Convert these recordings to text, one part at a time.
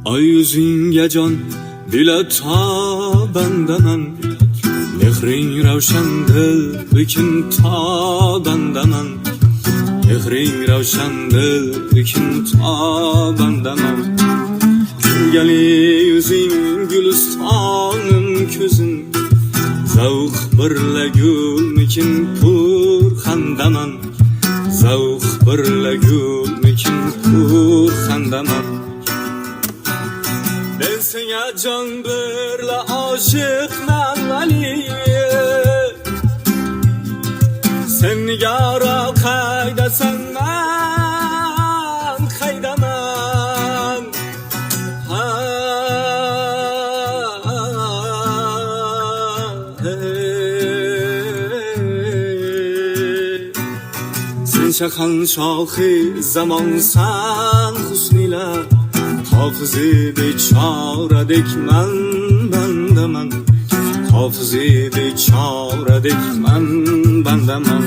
Ay yüzünge can dile tabandaman, mehrin ravşandır ikin tabandaman, mehrin ravşandır ikin tabandaman. Gülgeli yüzün gülistanın közün, zavq birle gülmikin purxandaman, zavq birle gülmikin purxandaman. Ben sana can birle aşıqman Ali, sen nigara qaydasan man qaydaman. Sen şahan şahı zamansan husnila, hafızı beçaredek man bandaman, hafızı beçaredek man bandaman.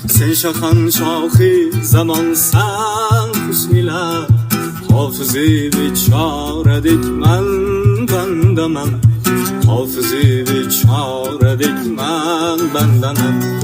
Sen şahan şahı zamansan husnila, hafızı beçaredek man bandaman, hafızı beçaredek man bandaman.